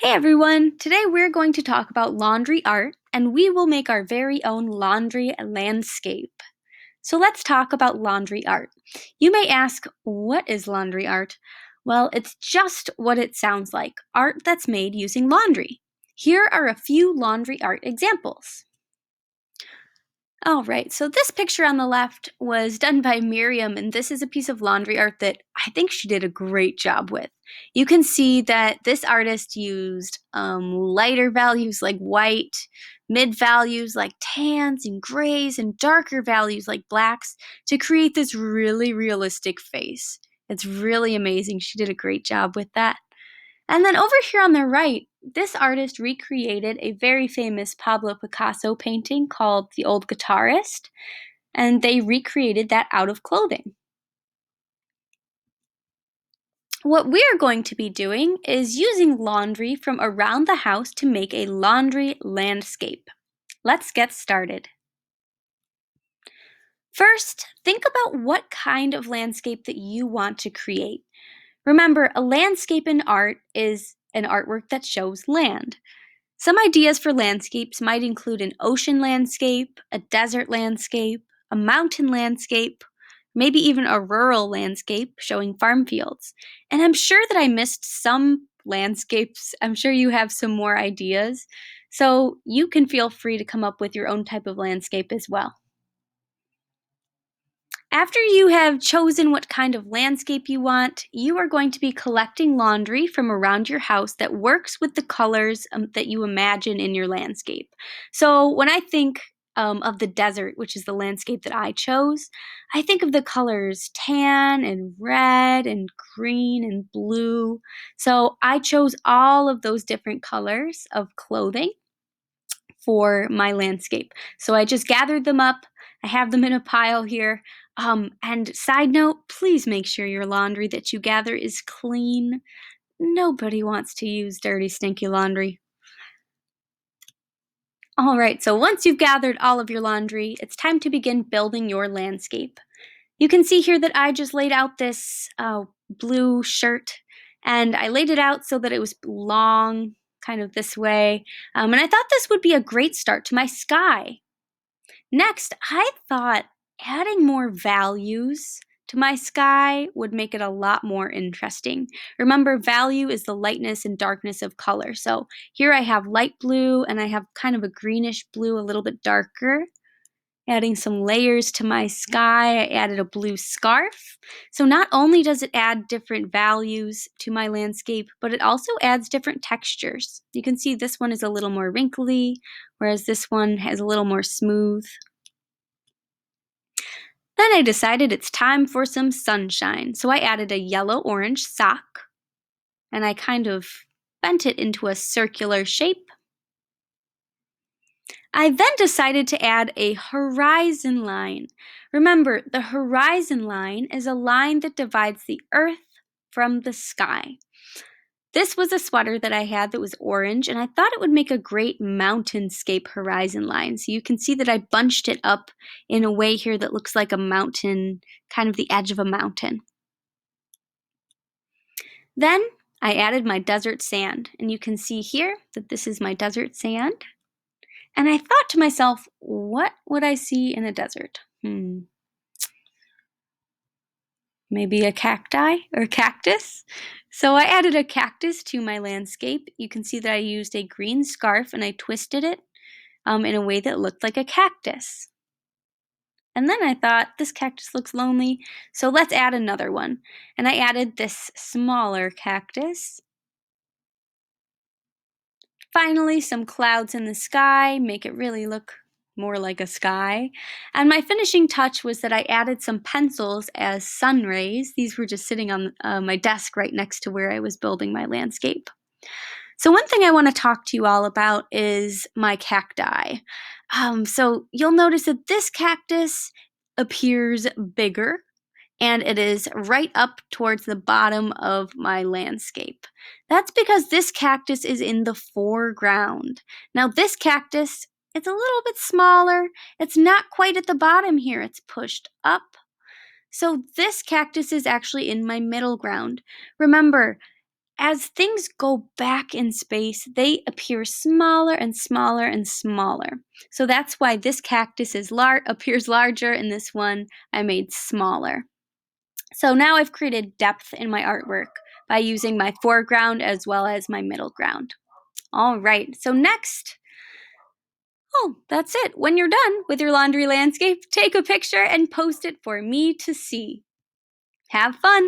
Hey everyone! Today we're going to talk about laundry art and we will make our very own laundry landscape. So let's talk about laundry art. You may ask, what is laundry art? Well, it's just what it sounds like, art that's made using laundry. Here are a few laundry art examples. All right, so this picture on the left was done by Miriam, and this is a piece of laundry art that I think she did a great job with. You can see that this artist used lighter values like white, mid values like tans and grays, and darker values like blacks to create this really realistic face. It's really amazing. She did a great job with that. And then over here on the right, this artist recreated a very famous Pablo Picasso painting called The Old Guitarist, and they recreated that out of clothing. What we're going to be doing is using laundry from around the house to make a laundry landscape. Let's get started. First, think about what kind of landscape that you want to create. Remember, a landscape in art is an artwork that shows land. Some ideas for landscapes might include an ocean landscape, a desert landscape, a mountain landscape, maybe even a rural landscape showing farm fields. And I'm sure that I missed some landscapes. I'm sure you have some more ideas. So you can feel free to come up with your own type of landscape as well. After you have chosen what kind of landscape you want, you are going to be collecting laundry from around your house that works with the colors that you imagine in your landscape. So when I think of the desert, which is the landscape that I chose, I think of the colors tan and red and green and blue. So I chose all of those different colors of clothing for my landscape. So I just gathered them up. I have them in a pile here. And side note, please make sure your laundry that you gather is clean. Nobody wants to use dirty, stinky laundry. All right, so once you've gathered all of your laundry, it's time to begin building your landscape. You can see here that I just laid out this blue shirt, and I laid it out so that it was long, kind of this way. And I thought this would be a great start to my sky. Next, I thought adding more values to my sky would make it a lot more interesting. Remember, value is the lightness and darkness of color. So here I have light blue and I have kind of a greenish blue, a little bit darker. Adding some layers to my sky, I added a blue scarf. So not only does it add different values to my landscape, but it also adds different textures. You can see this one is a little more wrinkly, whereas this one has a little more smooth. Then I decided it's time for some sunshine, so I added a yellow-orange sock, and I kind of bent it into a circular shape. I then decided to add a horizon line. Remember, the horizon line is a line that divides the earth from the sky. This was a sweater that I had that was orange, and I thought it would make a great mountainscape horizon line. So you can see that I bunched it up in a way here that looks like a mountain, kind of the edge of a mountain. Then I added my desert sand, and you can see here that this is my desert sand. And I thought to myself, what would I see in a desert? Maybe a cacti or cactus. So I added a cactus to my landscape. You can see that I used a green scarf and I twisted it in a way that looked like a cactus. And then I thought, this cactus looks lonely, so let's add another one. And I added this smaller cactus. Finally, some clouds in the sky make it really look more like a sky. And my finishing touch was that I added some pencils as sun rays. These were just sitting on my desk right next to where I was building my landscape. So one thing I want to talk to you all about is my cacti. So you'll notice that this cactus appears bigger and it is right up towards the bottom of my landscape. That's because this cactus is in the foreground. Now this cactus, it's a little bit smaller. It's not quite at the bottom here. It's pushed up. So this cactus is actually in my middle ground. Remember, as things go back in space, they appear smaller and smaller and smaller. So that's why this cactus appears larger and this one I made smaller. So now I've created depth in my artwork by using my foreground as well as my middle ground. All right, so next, that's it. When you're done with your laundry landscape, take a picture and post it for me to see. Have fun!